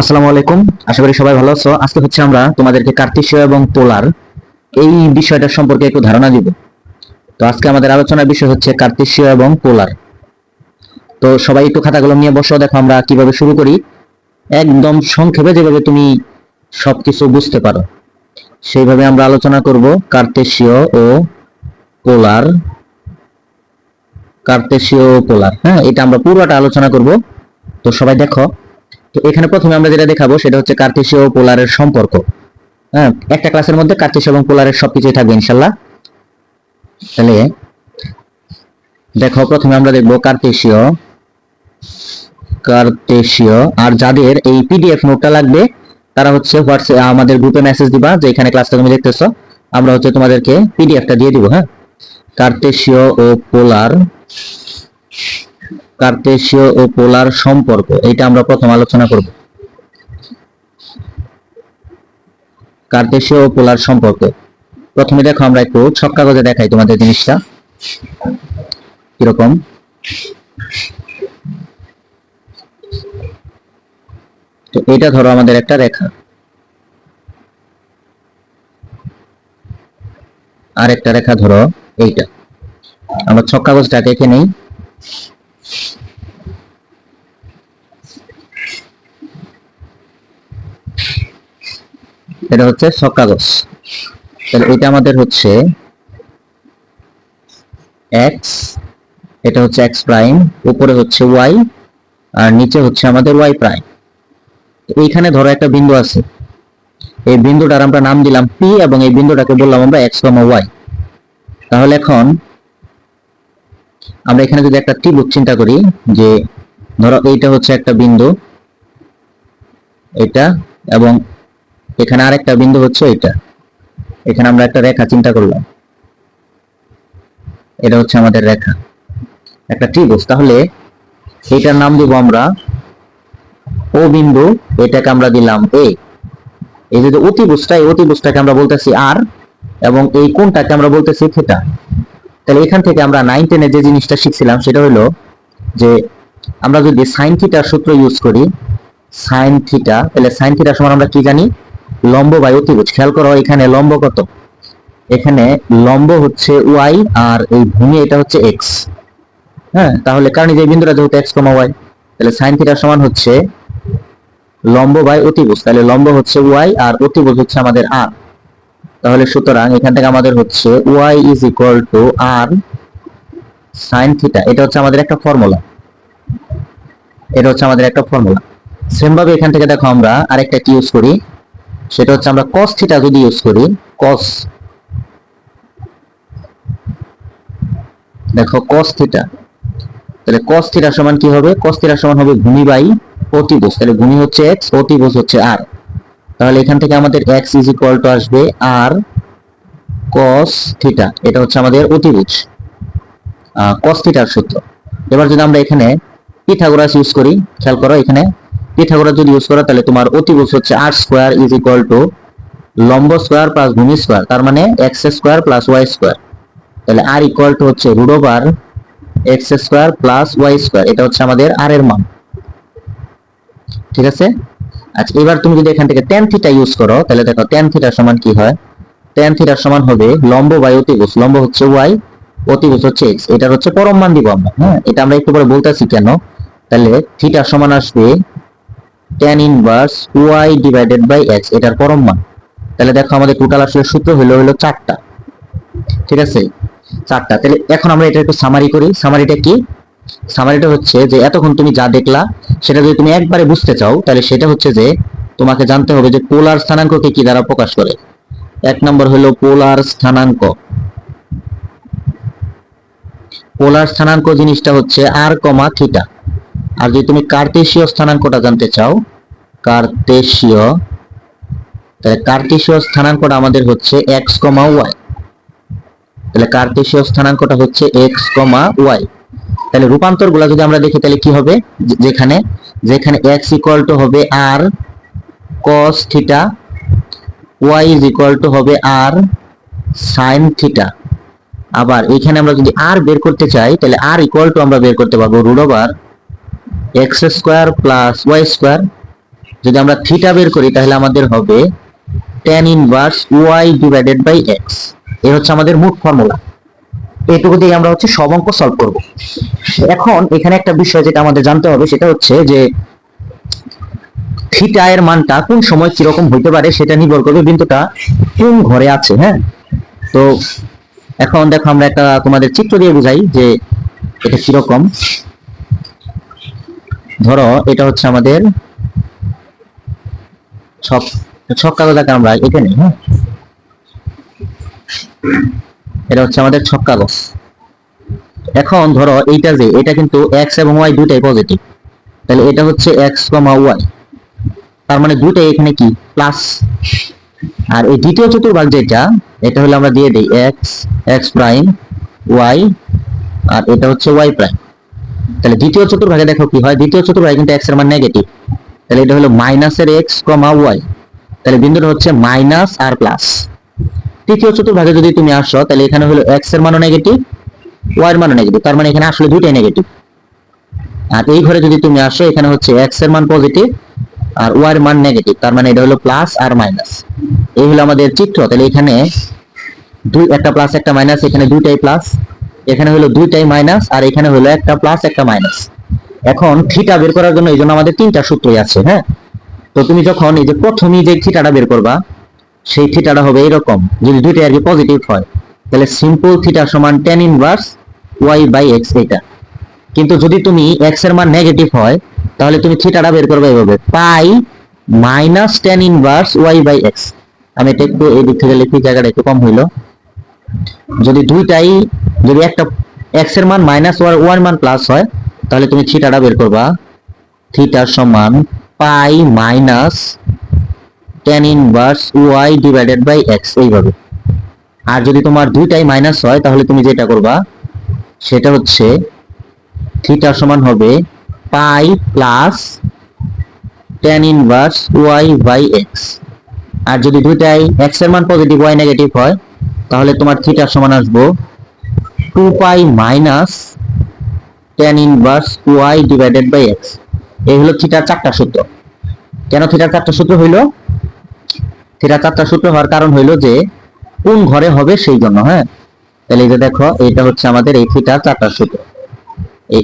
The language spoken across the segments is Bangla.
আসসালামু আলাইকুম। আশা করি সবাই ভালো আছো। আজকে হচ্ছে আমরা তোমাদেরকে কার্তেশীয় এবং পোলার এই বিষয়টা সম্পর্কে একটু ধারণা দিব। তো আজকে আমাদের আলোচনার বিষয় হচ্ছে কার্তেশীয় এবং পোলার। তো সবাই একটু খাতা কলম নিয়ে বসো, দেখো আমরা কিভাবে শুরু করি। একদম সংক্ষেপে যেভাবে তুমি সবকিছু বুঝতে পারো সেইভাবে আমরা আলোচনা করব কার্তেশীয় ও পোলার। কার্তেশীয় ও পোলার, হ্যাঁ, এটা আমরা পুরোটা আলোচনা করব। তো সবাই দেখো। তো এখানে প্রথমে আমরা যেটা দেখাবো সেটা হচ্ছে কার্তেশীয় ও পোলারের সম্পর্ক। হ্যাঁ, একটা ক্লাসের মধ্যে কার্তেশীয় এবং পোলারের সবকিছুই থাকবে ইনশাল্লাহ। তাহলে দেখো, প্রথমে আমরা দেখবো কার্তেশীয়। কার্তেশীয় আর যাদের এই পিডিএফ নোটটা লাগবে তারা হচ্ছে হোয়াটসঅ্যাপ আমাদের গ্রুপে মেসেজ দিবা যে এখানে ক্লাসটা তুমি দেখতেছো, আমরা হচ্ছে তোমাদেরকে পিডিএফটা দিয়ে দিব। হ্যাঁ, কার্তেশীয় ও পোলার। কার্তেশীয় ও পোলার সম্পর্ক, এটা আমরা প্রথম আলোচনা করব। কার্তেশীয় ও পোলার সম্পর্ক প্রথমে দেখো, আমরা একটু ছক কাগজে দেখাই তোমাদের জিনিসটা কিরকম। তো এটা ধরো আমাদের একটা রেখা, আর একটা রেখা ধরো এইটা। আমরা ছক কাগজটাকে এঁকে নেই। এটা হচ্ছে ছক কাগজ। তাহলে এটা আমাদের হচ্ছে এক্স, এটা হচ্ছে এক্স প্রাইম, উপরে হচ্ছে ওয়াই, আর নিচে হচ্ছে আমাদের ওয়াই প্রাইম। এইখানে ধরো একটা বিন্দু আছে, এই বিন্দুটার আমরা নাম দিলাম পি এবং এই বিন্দুটাকে বললাম আমরা এক্স কমা ওয়াই। তাহলে এখন আমরা এখানে যদি একটা ত্রিভুজ চিন্তা করি, যে ধরো এইটা হচ্ছে একটা বিন্দু, এটা, এবং এখানে আরেকটা বিন্দু হচ্ছে এটা। এখানে আমরা একটা রেখা চিন্তা করলাম, এটা হচ্ছে আমাদের রেখা, একটা ত্রিভুজ। তাহলে এটার নাম দিব আমরা ও বিন্দু, এটাকে আমরা দিলাম এ। এই যে অতিভুজটা, এই অতিভুজটাকে আমরা বলতেছি আর, এবং এই কোণটাকে আমরা বলতেছি থিটা। তাহলে এখান থেকে আমরা 9 10 এ যে জিনিসটা শিখছিলাম সেটা হলো যে আমরা যদি সাইন থিটার সূত্র ইউজ করি, সাইন থিটা, তাহলে সাইন থিটার সমান আমরা কি জানি? লম্ব বাই অতিভুজ। খেয়াল করো এখানে লম্ব কত, এখানে লম্ব হচ্ছে ওয়াই আর এই ভূমি এটা হচ্ছে এক্স। হ্যাঁ, তাহলে কারণ এই যে বিন্দুটা যেহেতু এক্স কমা ওয়াই, তাহলে সাইন থিটার সমান হচ্ছে লম্ব বাই অতিভুজ। তাহলে লম্ব হচ্ছে ওয়াই আর অতিভুজ হচ্ছে আমাদের আর। তাহলে সুতরাং এখান থেকে আমাদের হচ্ছে y is equal to r sine theta. এটা হচ্ছে আমাদের একটা ফর্মুলা, এটা হচ্ছে আমাদের একটা ফর্মুলা। সেম ভাবে এখান থেকে দেখো আমরা আরেকটা কি ইউজ করি, সেটা হচ্ছে আমরা cos থিটা যদি ইউজ করি, cos, দেখো cos থিটা, তাহলে cos থিটা সমান কি হবে? cos থিটা সমান হবে ভূমি বাই অতিভুজ। তাহলে ভূমি হচ্ছে x, অতিভুজ হচ্ছে r। তাহলে এখান থেকে আমাদের x ইজ ইকুয়াল টু আসবে r cos থিটা। এটা হচ্ছে আমাদের অতিভুজ, cos থিটার সূত্র। এবার যদি আমরা এখানে পিথাগোরাস ইউজ করি, খেয়াল করো এখানে পিথাগোরাস যদি ইউজ করো তাহলে তোমার অতিভুজ হচ্ছে r square is equal to লম্ব স্কয়ার প্লাস ভূমি স্কয়ার, তার মানে x square plus y square. তাহলে r ইকুয়াল টু হচ্ছে root over x square plus y square. এটা হচ্ছে আমাদের r এর মান। ঠিক আছে। আচ্ছা, এবার তুমি যদি এখান থেকে tan থিটা ইউজ করো তাহলে দেখো tan থিটা সমান কি হয়? tan থিটা সমান হবে লম্ব বাই অতিভুজ। লম্ব হচ্ছে y, অতিভুজ হচ্ছে x। এটার হচ্ছে পরম মান দিব আমরা। হ্যাঁ, এটা আমরা একটু পরে বলতেছি কেন। তাহলে থিটা সমান আসবে tan inverse y divided by x, এটার পরম মান। তাহলে দেখো আমাদের টোটাল আসলে সূত্র হলো চারটা। ঠিক আছে, চারটা। তাহলে এখন আমরা এটা একটু সামারি করি। সামারিটা কি? সামারিটা হচ্ছে যে এতক্ষণ তুমি যা দেখলা সেটা যদি তুমি একবারে বুঝতে চাও তাহলে সেটা হচ্ছে যে তোমাকে জানতে হবে যে পোলার স্থানাঙ্ককে কি দ্বারা প্রকাশ করে। এক নম্বর হলো পোলার স্থানাঙ্ক। পোলার স্থানাঙ্ক জিনিসটা হচ্ছে আর কমা থিটা। আর যদি তুমি কার্তেশীয় স্থানাঙ্কটা জানতে চাও, কার্তেশীয়, তাহলে কার্তেশীয় স্থানাঙ্কটা আমাদের হচ্ছে এক্স কমা ওয়াই। তাহলে কার্তেশীয় স্থানাঙ্কটা হচ্ছে এক্স কমা ওয়াই। তাহলে রূপান্তর গুলা যদি আমরা দেখি তাহলে কি হবে? যেখানে যেখানে x ইকুয়াল টু হবে r cos theta, y is equal two হবে r sin থিটা। আবার এখানে আমরা যদি r বের করতে চাই তাহলে r ইকুয়াল টু আমরা বের করতে পারবো root over x square plus y square. যদি আমরা থিটা বের করি তাহলে আমাদের হবে tan inverse y divided by x। এই হচ্ছে আমাদের মোট ফর্মুলা। এইটুকু দিয়ে আমরা হচ্ছে সব অঙ্ক সলভ করব। এখন এখানে একটা বিষয় যেটা আমাদের জানতে হবে সেটা হচ্ছে যে থিটা এর মানটা কোন সময় কিরকম হইতে পারে সেটা নির্ভর করবে বিন্দুটা কোন ঘরে আছে। হ্যাঁ, তো এখন দেখো আমরা একটা তোমাদের চিত্র দিয়ে বুঝাই যে এটা কিরকম। ধরো এটা হচ্ছে আমাদের ছক কাগজ আঁকা আমরা এখানে। হ্যাঁ, এটা হচ্ছে আমাদের ছক কাগজ। এখন ধরো এইটা যে এটা কিন্তু এক্স এবং ওয়াই দুটাই পজিটিভ, তাহলে এটা হচ্ছে এক্স কমা ওয়াই, তার মানে দুটাই এখানে কি প্লাস। আর এই দ্বিতীয় চতুর্ভাগ যেটা, এটা হলো আমরা দিয়ে দেই এক্স এক্স প্রাইম ওয়াই, আর এটা হচ্ছে ওয়াই প্রাইম। তাহলে দ্বিতীয় চতুর্ভাগে দেখো কি হয়, দ্বিতীয় চতুর্ভাগে কিন্তু এক্স এর মান নেগেটিভ, তাহলে এটা হলো মাইনাসের এক্স কমা ওয়াই, তাহলে বিন্দুটা হচ্ছে মাইনাস আর প্লাস। তৃতীয় চতুর্ভাগে যদি তুমি আসো তাহলে এখানে হলো এক্স এর মানও নেগেটিভ ওয়াই এর মানও নেগেটিভ, তার মানে এখানে আসলে দুইটাই নেগেটিভ। আর এই ঘরে যদি তুমি আসো এখানে হচ্ছে এক্স এর মান পজিটিভ আর ওয়াই এর মান নেগেটিভ, তার মানে এটা হলো প্লাস আর মাইনাস। এই হলো আমাদের চিত্র। তাহলে এখানে একটা প্লাস একটা মাইনাস, এখানে দুইটাই প্লাস, এখানে হলো দুইটাই মাইনাস, আর এখানে হলো একটা প্লাস একটা মাইনাস। এখন থিটা বের করার জন্য এই জন্য আমাদের তিনটা সূত্রই আছে। হ্যাঁ, তো তুমি যখন এই যে প্রথমেই যে থিটাটা বের করবা সেই থিটাটা হবে এরকম, যদি দুইটাই আর কি পজিটিভ হয় তাহলে সিম্পল থিটা সমান tan inverse y by x এটা। কিন্তু যদি তুমি x এর মান নেগেটিভ হয় তাহলে তুমি থিটাটা বের করবে এইভাবে pi minus tan inverse y by x। আমি এটা একটু এই দিক থেকে লিখি, জায়গাটা একটু কম হইলো। যদি একটা x এর মান মাইনাস y এর মান প্লাস হয় তাহলে তুমি থিটাটা বের করবা থিটা সমান pi minus tan inverse y divided by x এইভাবে। আর যদি তোমার দুইটাই মাইনাস হয় তাহলে তুমি যেটা করবা সেটা হচ্ছে থিটা সমান হবে pi plus tan inverse y by x। আর যদি দুইটাই x এর মান পজিটিভ y নেগেটিভ হয় তাহলে তোমার থিটা সমান আসবে 2 pi minus tan inverse y divided by x। এই হলো থিটার চারটা সূত্র। কেন থিটার চারটা সূত্র হইলো? থিটার চারটা সূত্র হওয়ার কারণ হইলো যে কোন ঘরে হবে সেই জন্য। হ্যাঁ, তাহলে এই যে দেখো এটা হচ্ছে আমাদের এই থিটার চারটা সূত্র।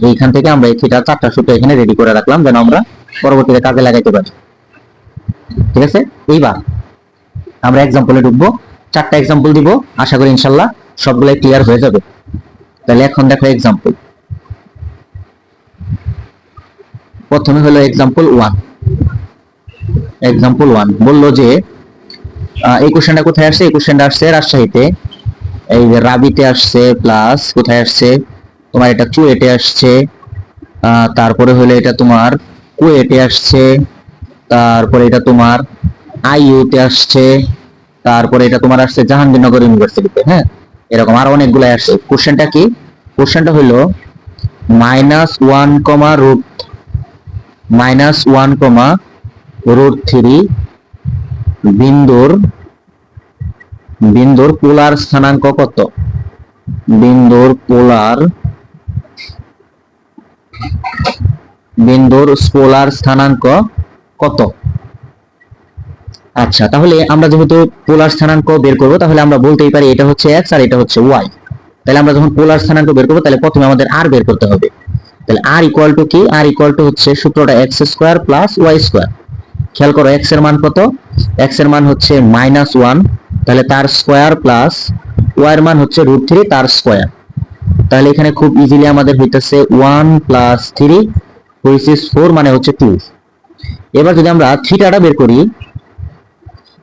এইখান থেকে আমরা এই থিটার চারটা সূত্র এখানে রেডি করে রাখলাম যেন আমরা পরবর্তীতে কাজে লাগাইতে পারি। ঠিক আছে, এইবার আমরা এক্সাম্পলে ঢুকবো। চারটা এক্সাম্পল দিব, আশা করি ইনশাল্লাহ সবগুলাই ক্লিয়ার হয়ে যাবে। তাহলে এখন দেখো এক্সাম্পল। প্রথমে হলো এক্সাম্পল 1। এক্সাম্পল 1 বললো যে এই কোশ্চেনটা কোথায় আসছে? এই কোশ্চেনটা আসছে রাজশাহীতে, এই যে রাবিতে আসছে, প্লাস কোথায় আসছে তোমার এটা চুয়েটে আসছে, তারপরে হলো এটা তোমার কুয়েটে আসছে, তারপরে এটা তোমার আইইউতে আসছে, তারপরে এটা তোমার আসছে জাহাঙ্গীরনগর ইউনিভার্সিটিতে। হ্যাঁ, এরকম আরো অনেকগুলো আসছে। কোশ্চেনটা কি? কোশ্চেনটা হলো -1, বিন্দুর পোলার স্থানাঙ্ক কত? বিন্দুর পোলার স্থানাঙ্ক কত? আচ্ছা, তাহলে আমরা যেহেতু পোলার স্থানাঙ্ক বের করব তাহলে আমরা বলতেই পারি এটা হচ্ছে x আর এটা হচ্ছে y। তাহলে আমরা যখন পোলার স্থানাঙ্ক বের করব তাহলে প্রথমে আমাদের r বের করতে হবে। তাহলে r ইকুয়াল টু কি? r ইকুয়াল টু হচ্ছে সূত্রটা x square plus y square. খেয়াল করো x এর মান কত? x এর মান হচ্ছে -1, তাহলে তার স্কয়ার প্লাস y এর মান হচ্ছে √3 তার স্কয়ার। তাহলে এখানে খুব ইজিলি আমাদের হইতেছে 1 + 3 which is 4 মানে হচ্ছে 2। এবার যদি আমরা থিটাটা বের করি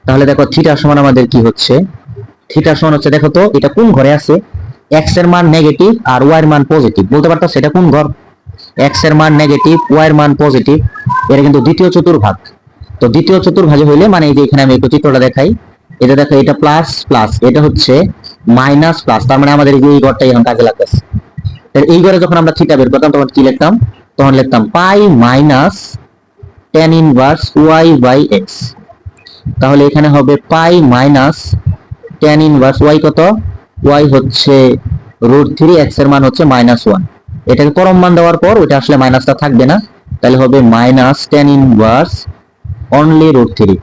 তাহলে দেখো থিটা সমান আমাদের কি হচ্ছে? থিটা সমান হচ্ছে, দেখো তো এটা কোন ঘরে আছে? x এর মান নেগেটিভ আর y এর মান পজিটিভ। বলতে পারতো সেটা কোন ঘর? x এর মান নেগেটিভ y এর মান পজিটিভ, এটা কিন্তু দ্বিতীয় চতুর্ভাগ। তো দ্বিতীয় চতুর্ভাগে হইলে মানে এই যে এখানে আমি একটু চিত্রটা দেখাই, এটা দেখো এটা প্লাস প্লাস, এটা হচ্ছে মাইনাস প্লাস, তার মানে আমাদের এই ঘরটাই এখন কাজে লাগতেছে। তাহলে এই ঘরে যখন আমরা থিটা বের করতাম তখন কি লিখতাম? তখন লিখতাম pi minus tan inverse y by x। তাহলে এখানে হবে pi minus tan inverse y কত? y হচ্ছে √3, x এর মান হচ্ছে -1। এটাকে পরম মান দেওয়ার পর ওটা আসলে মাইনাসটা থাকবে না, তাহলে হবে মাইনাস tan ইনভার্স অনলি √3।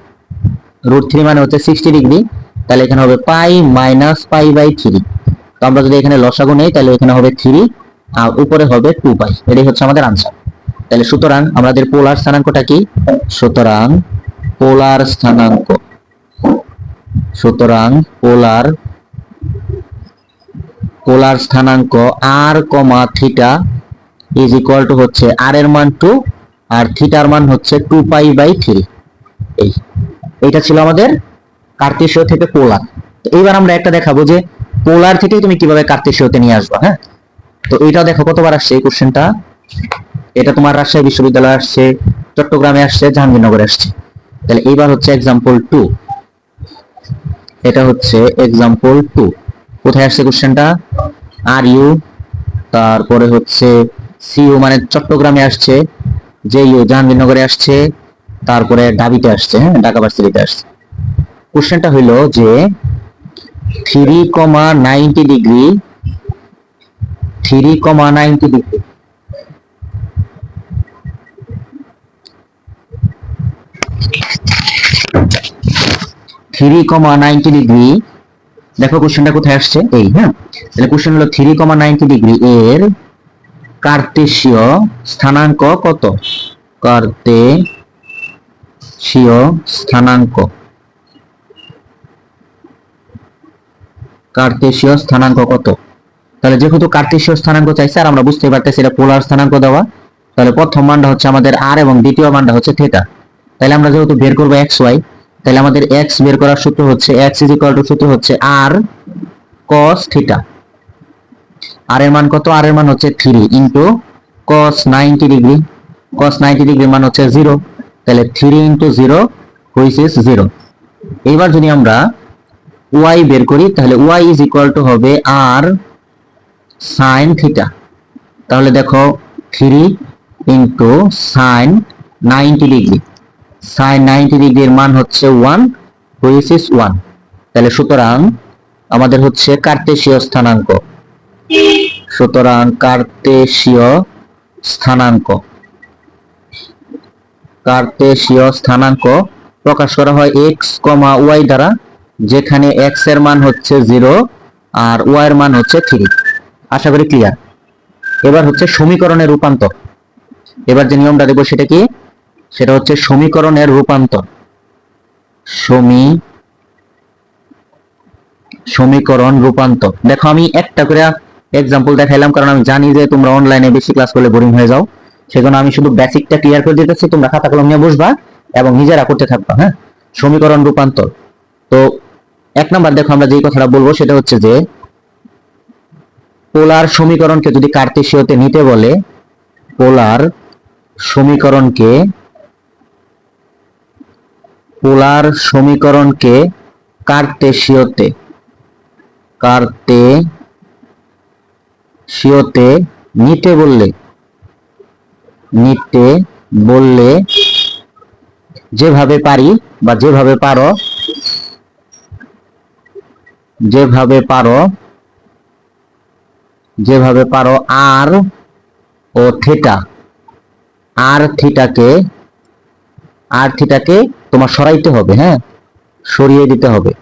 √3 মানে হচ্ছে 60 ডিগ্রি, তাহলে এখানে হবে পাই মাইনাস পাই বাই 3। তো আমরা যদি এখানে লসাগু নেই তাহলে এখানে হবে 3 আর উপরে হবে 2 পাই। এটাই হচ্ছে আমাদের আনসার। তাহলে সুতরাং আমাদের পোলার স্থানাঙ্কটা কি? সুতরাং পোলার স্থানাঙ্ক, সুতরাং পোলার স্থানাঙ্ক r, theta is equal to হচ্ছে r এর মান 2 আর থিটার মান হচ্ছে 2 পাই বাই 3। এইটা ছিল আমাদের কার্তেশীয় থেকে পোলার। তো এইবার আমরা একটা দেখাবো যে পোলার থেকে তুমি কিভাবে কার্তেশীয়তে নিয়ে আসবা। হ্যাঁ, তো এইটা দেখো কতবার আসছে এই কোশ্চেনটা। এটা তোমার রাজশাহী বিশ্ববিদ্যালয়ে আসছে, চট্টগ্রামে আসছে, জাহাঙ্গীরনগরে আসছে। তাহলে এইবার হচ্ছে एग्जांपल 2, এটা হচ্ছে एग्जांपल 2। কোথায় আসছে কোশ্চেনটা? আর ইউ, তারপরে হচ্ছে সিইউ মানে চট্টগ্রামে আসছে, জেইউ জাহাঙ্গীরনগরে আসছে, তারপরে ঢাবিতে আসছে, হ্যাঁ ঢাকা ভার্সিটিতে আসছে। কোশ্চেনটা হইলো যে 3,90 ডিগ্রি 3,90 ডিগ্রি দেখো কোশ্চেনটা কোথায় আসছে এই। হ্যাঁ, তাহলে কোশ্চেন হলো 3,90 ডিগ্রি এর কার্তেশীয় স্থানাঙ্ক কত? কার্তেশীয় স্থানাঙ্ক, কার্তেশীয় স্থানাঙ্ক কত? তাহলে যেহেতু কার্তেশীয় স্থানাঙ্ক চাইছে আর আমরা বুঝতে পারতেছি এটা পোলার স্থানাঙ্ক দেওয়া, তাহলে প্রথম মানটা হচ্ছে আমাদের r এবং দ্বিতীয় মানটা হচ্ছে থিটা। তাহলে আমরা যেহেতু বের করব x y, তাহলে আমাদের x বের করার সূত্র হচ্ছে x সূত্র হচ্ছে r cos থিটা। r এর মান কত? r এর মান হচ্ছে 3 into cos 90 degree. cos 90 degree মান হচ্ছে 0, তাহলে 3 ইনটু 0 হুইচ ইজ 0। এবার যদি আমরা y বের করি তাহলে y ইজ ইকুয়াল টু হবে r sin থিটা। তাহলে দেখো 3 ইনটু sin 90 ডিগ্রি, sin 90 ডিগ্রির মান হচ্ছে 1 হুইচ ইজ 1। তাহলে সুতরাং আমাদের হচ্ছে কার্তেশীয় স্থানাঙ্ক, সুতরাং কার্তেশীয় স্থানাঙ্ক, কার্তেশীয় স্থানাঙ্ক প্রকাশ করা হয় x, y দ্বারা, যেখানে x এর মান হচ্ছে 0 আর y এর মান হচ্ছে 3। আশা করি ক্লিয়ার। এবার হচ্ছে সমীকরণের রূপান্তর। এবার যে নিয়মটা দেব সেটা কি? সেটা হচ্ছে সমীকরণের রূপান্তর। সমীকরণ রূপান্তর। দেখো আমি একটা করে एग्जांपल দেখাইলাম কারণ আমি জানি যে তোমরা অনলাইনে বেশি ক্লাস করলে বোরিং হয়ে যাও, সেজন্য আমি শুধু বেসিকটা ক্লিয়ার করে দিতেছি। তোমরা খাতা কলম নিয়ে বসবা এবং নিজেরা করতে থাকবা। হ্যাঁ, সমীকরণ রূপান্তর। তো এক নাম্বার দেখো আমরা যেই কথাটা বলবো সেটা হচ্ছে যে পোলার সমীকরণকে যদি কার্তেশীয়তে নিতে বলে, পোলার সমীকরণকে কার্তেশীয়তে নিতে বললে যেভাবে পারি বা যেভাবে পারো আর ও থিটা, আর থিটাকে তোমার সরাইতে হবে। হ্যাঁ, সরিয়ে দিতে হবে।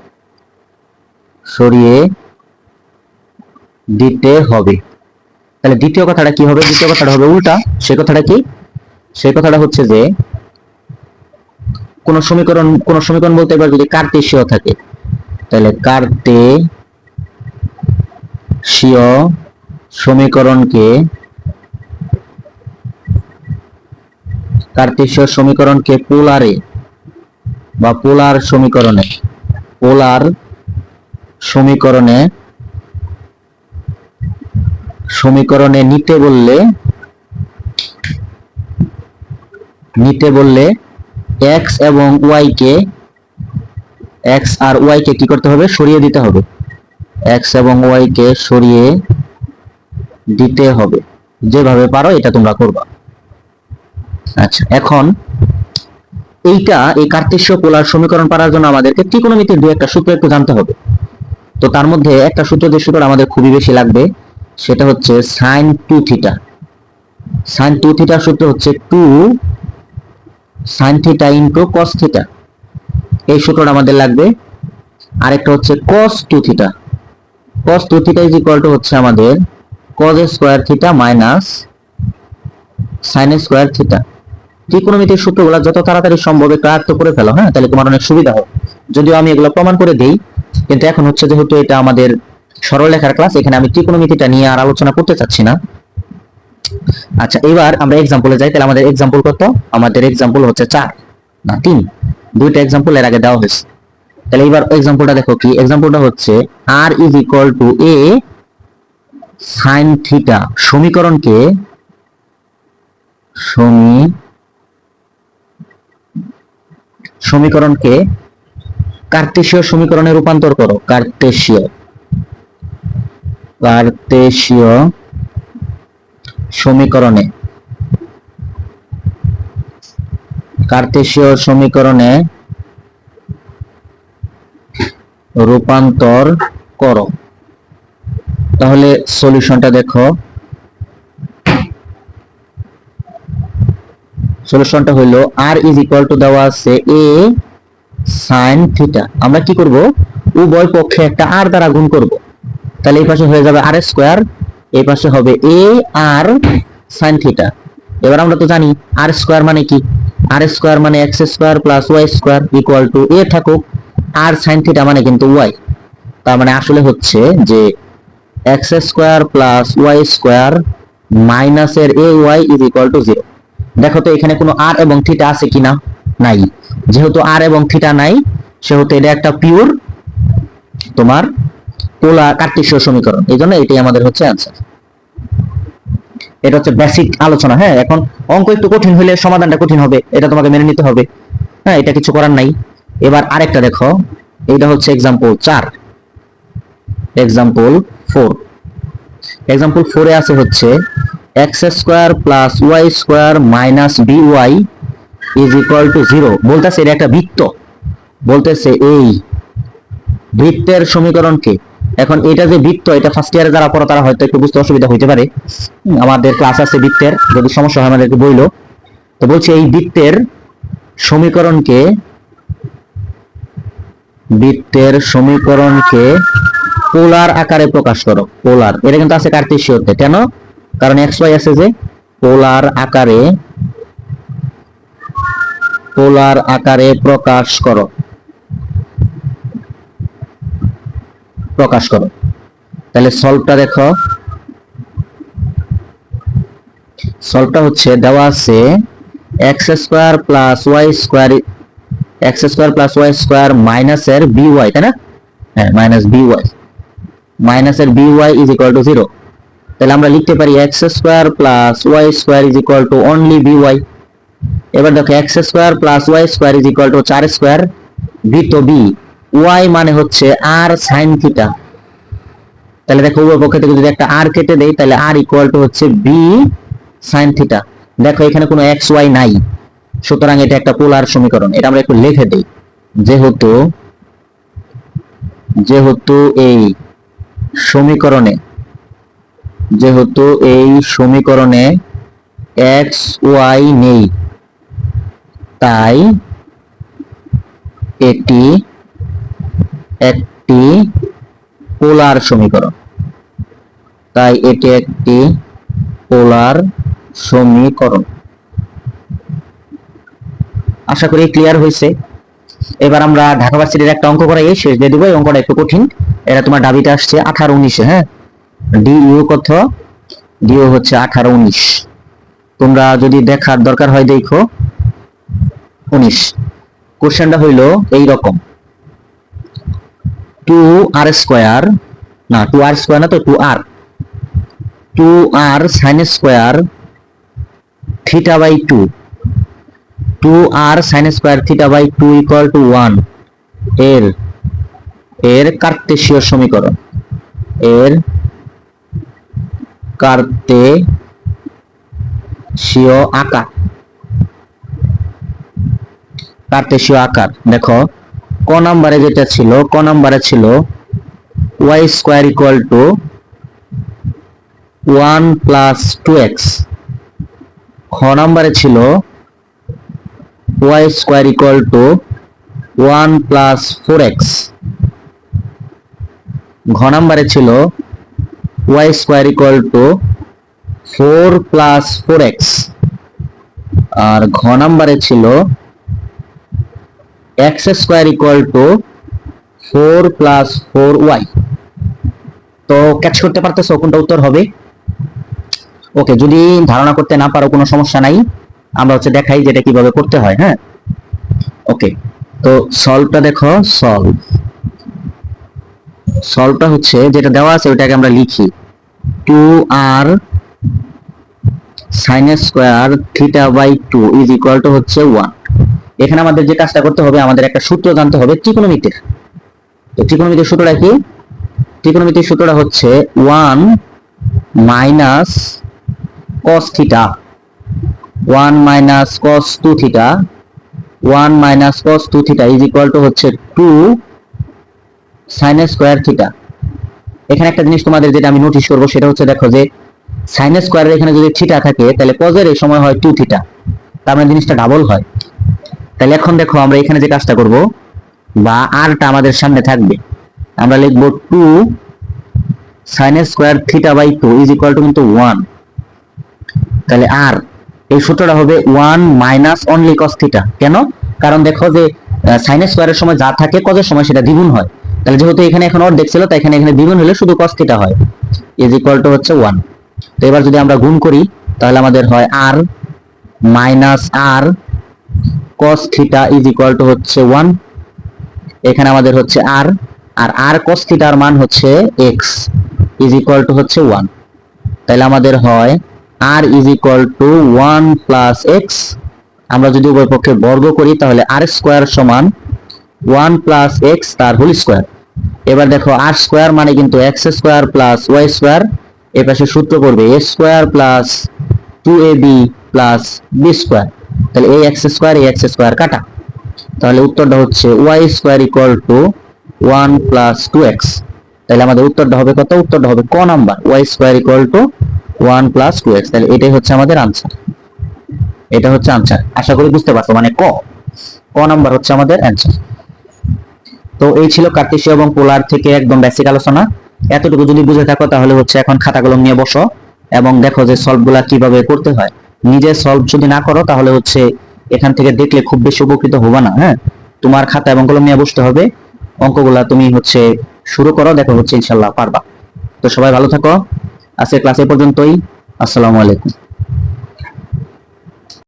তাহলে দ্বিতীয় কথাটা কি হবে? দ্বিতীয় কথাটা হবে উল্টা। সেই কথাটা কি? সেই কথাটা হচ্ছে যে কোন সমীকরণ বলতে এবার যদি কার্তেশীয় থাকে, তাহলে কার্তেশীয় সমীকরণকে পোলারে বা পোলার সমীকরণে নিতে বললে x এবং y কে, x আর y কে কি করতে হবে? সরিয়ে দিতে হবে। x এবং y কে সরিয়ে দিতে হবে। যেভাবে পারো এটা তোমরা করবা। আচ্ছা, এখন এই কার্তেশীয় পোলার সমীকরণ পাওয়ার জন্য আমাদেরকে ত্রিকোণমিতির দুই একটা সূত্র একটু জানতে হবে। তো তার মধ্যে একটা সূত্র, যে সূত্রটা আমাদের খুবই বেশি লাগবে, সেটা হচ্ছে sin 2 থিটা। sin 2 থিটার সূত্র হচ্ছে 2 sine theta into cos theta, এই সূত্রটা আমাদের লাগবে। আরেকটা হচ্ছে cos 2 theta, cos 2 theta is equal to হচ্ছে আমাদের cos square theta minus sin square theta. ত্রিকোণমিতির সূত্রগুলো যত তাড়াতাড়ি সম্ভব একটু আয়ত্ত করে ফেলো, হ্যাঁ, তাহলে তোমার অনেক সুবিধা হবে। যদিও আমি এগুলো প্রমাণ করে দেই, কিন্তু এখন হচ্ছে যেহেতু এটা আমাদের সরলরেখার ক্লাস, এখানে আমি ত্রিকোণমিতিটা নিয়ে আর আলোচনা করতে চাচ্ছি না। আচ্ছা, এবার আমরা এক্সাম্পলে যাই। তাহলে আমাদের এক্সাম্পল কত? আমাদের এক্সাম্পল হচ্ছে 4 না 3, দুইটা এক্সাম্পল এর আগে দেওয়া হয়েছে। তাহলে এবার এক্সাম্পলটা দেখো কি, এক্সাম্পলটা হচ্ছে r is equal two a sin theta. সমীকরণকে সমীকরণকে কার্তেশীয় সমীকরণে রূপান্তর করো। কার্তেশীয় সমীকরণে রূপান্তর করো। তাহলে সলিউশনটা দেখো, সলিউশনটা হলো r ইজ ইকুয়াল টু দেওয়া আছে a sin থিটা। আমরা কি করব, উভয় পক্ষে একটা r দ্বারা গুণ করব। তাহলে এই পাশে হয়ে যাবে r স্কয়ার, এই পাশে হবে a r sin থিটা। এবার আমরা তো জানি r স্কয়ার মানে কি, r স্কয়ার মানে x square plus y square equal two a থাকুক r sin থিটা মানে কিন্তু y। তার মানে আসলে হচ্ছে যে x square plus y square minus এর ay ইজ ইকুয়াল টু 0। দেখো তো এখানে কোনো r এবং থিটা আছে কিনা, নাই। যেহেতু r এবং থিটা নাই, সেহেতু এটা একটা পিওর তোমার পোলার কার্টেসীয় সমীকরণ, এইজন্য এটাই আমাদের হচ্ছে आंसर। এটা হচ্ছে বেসিক আলোচনা, হ্যাঁ। এখন অঙ্ক একটু কঠিন হলে সমাধানটা কঠিন হবে, এটা তোমাকে মেনে নিতে হবে, হ্যাঁ, এটা কিছু করার নাই। এবার আরেকটা দেখো, এইটা হচ্ছে एग्जांपल 4। एग्जांपल 4, एग्जांपल 4 এ আছে হচ্ছে x square plus y square minus by is equal two 0। বলতেছে এটা একটা বৃত্ত, বলতেছে এই বৃত্তের সমীকরণকে, এখন এটা যে বৃত্ত, এটা ফার্স্ট ইয়ারে যারা পড়ো তারা হয়তো একটু বুঝতে অসুবিধা হইতে পারে, আমাদের ক্লাস আছে বৃত্তের, যদি সমস্যা হয় আমাদেরকে বইলো। তো বলছি এই বৃত্তের সমীকরণকে পোলার আকারে প্রকাশ করো। পোলার, এটা কিন্তু আছে কার্তেশীয়তে, কেন? কারণ এক্স ওয়াই আছে, যে পোলার আকারে প্রকাশ করো। তাহলে সলভটা দেখো, সলভটা হচ্ছে দেওয়া আছে x square plus y square, x square plus y square minus এর by, তাই না? হ্যাঁ, মাইনাস এর by ইজ ইকুয়াল টু 0। তাহলে আমরা লিখতে পারি x square plus y square is equal two only by। এবার দেখো x square plus y square is equal to 4 square, বৃত্ত b, y মানে হচ্ছে r sin থিটা। তাহলে দেখো উভয় পক্ষ থেকে যদি একটা r কেটে দেই, তাহলে r ইকুয়াল টু হচ্ছে b sin থিটা। দেখো এখানে কোনো x y নাই, সুতরাং এটা একটা পোলার সমীকরণ। এটা আমরা একটু লিখে দেই, যেহেতু এই সমীকরণে x y নেই, তাই এটি একটি পোলার সমীকরণ। আশা করি ক্লিয়ার হয়েছে। এবার আমরা ঢাকা ভার্সিটির একটা অঙ্ক করাই শেষ দিয়ে দিব। এই অঙ্কটা একটু কঠিন, এটা তোমার ডাবিতে আসছে 18-19-এ, হ্যাঁ। ডিইউ কত? ডিইউ হচ্ছে 18-19। তোমরা যদি দেখার দরকার হয় দেখো 19। কোশ্চেনটা হইলো এই রকম, 2r স্কয়ার না 2r স্কয়ার না তো 2r sin square theta by 2r sin square theta by 2 equal to 1 এর কার্তেশীয় সমীকরণ, কার্তেশীয় আকার। দেখো ক নম্বরে যেটা ছিল, y square equal to 1 plus 2x। খ নম্বরে ছিল y square equal to 1 plus 4x। ঘ নাম্বারে ছিল y square equal to 4 plus 4x, আর ঘ নাম্বারে ছিল x square equal to 4 plus 4y। তো ক্যাচ করতে পারতেছো কোনটা উত্তর হবে? ওকে, যদি ধারণা করতে না পারো কোনো সমস্যা নাই, আমরা হচ্ছে দেখাই যেটা কিভাবে করতে হয়। হ্যাঁ, ওকে, তো সলভটা দেখো। সলভটা হচ্ছে যেটা দেওয়া আছে ওটাকে আমরা লিখি 2r sin square theta by 2 is equal to হচ্ছে 1। এখানে আমাদের যে কাজটা করতে হবে, আমাদের একটা সূত্র জানতে হবে ত্রিকোণমিতির। তো ত্রিকোণমিতির সূত্রটা কি? ত্রিকোণমিতির সূত্রটা হচ্ছে 1 minus cos theta, 1 minus cos 2 theta, 1 minus cos 2 theta is equal to হচ্ছে 2 sin স্কয়ার থিটা। এখানে একটা জিনিস তোমাদের যেটা আমি নোটিশ করবো সেটা হচ্ছে, দেখো যে sin স্কয়ারের এখানে যদি থিটা থাকে তাহলে cos এর এই সময় হয় 2 থিটা, তার মানে জিনিসটা ডাবল হয়। তাহলে এখন দেখো আমরা এখানে যে কাজটা করব, বা আরটা আমাদের সামনে থাকবে, আমরা লিখব 2 sin square theta by 2 is equal to কিন্তু 1। তাহলে আর এই সূত্রটা হবে 1 মাইনাস অনলি cos থিটা। কেন? কারণ দেখো যে sin স্কয়ারের সময় যা থাকে cos এর সময় সেটা দ্বিগুণ হয়। তাহলে যেহেতু এখানে এখন অর্ধেক ছিল, তাই এখানে দ্বিগুণ হলে শুধু cos থিটা হয়, ইজ ইকুয়াল টু হচ্ছে 1। তো এবার যদি আমরা গুণ করি তাহলে আমাদের হয় r minus r cos theta is equal to হচ্ছে 1। এখানে আমাদের হচ্ছে r, আর r cos থিটার মান হচ্ছে x ইজ ইকুয়াল টু হচ্ছে 1। তাহলে আমাদের হয় r is equal to 1 plus x। আমরা যদি উভয় পক্ষে বর্গ করি তাহলে r স্কয়ার সমান 1 প্লাস x তার হোল স্কয়ার। এবার দেখো r স্কয়ার মানে কিন্তু x square plus y square, এর পাশে সূত্র পড়বে a square plus 2ab plus b square. তাহলে এই x স্কয়ার এই x স্কয়ার কাটা, তাহলে উত্তরটা হচ্ছে y square equal to 1 plus 2x। তাহলে আমাদের উত্তরটা হবে কত? উত্তরটা হবে ক number, y square equal to 1 plus 2x। তাহলে এটাই হচ্ছে আমাদের আনসার, এটা হচ্ছে আনসার। আশা করি বুঝতে পারছো, মানে ক নাম্বার হচ্ছে আমাদের অ্যানসার। তো এই ছিল কার্টেসীয় এবং পোলার থেকে একদম বেসিক আলোচনা। এতটুকু যদি বুঝে থাকো তাহলে হচ্ছে এখন খাতা কলম নিয়ে বসো এবং দেখো যে সলভগুলা কিভাবে করতে হয়। নিজে সলভ যদি না করো তাহলে হচ্ছে এখান থেকে দেখলে খুব বেশি উপকৃত হবে না। হ্যাঁ, তোমার খাতা এবং কলম নিয়ে বসতে হবে, অঙ্কগুলা তুমি হচ্ছে শুরু করো, দেখো হচ্ছে ইনশাআল্লাহ পারবা। তো সবাই ভালো থাকো, আজকের ক্লাস এ পর্যন্তই। আসসালামু আলাইকুম।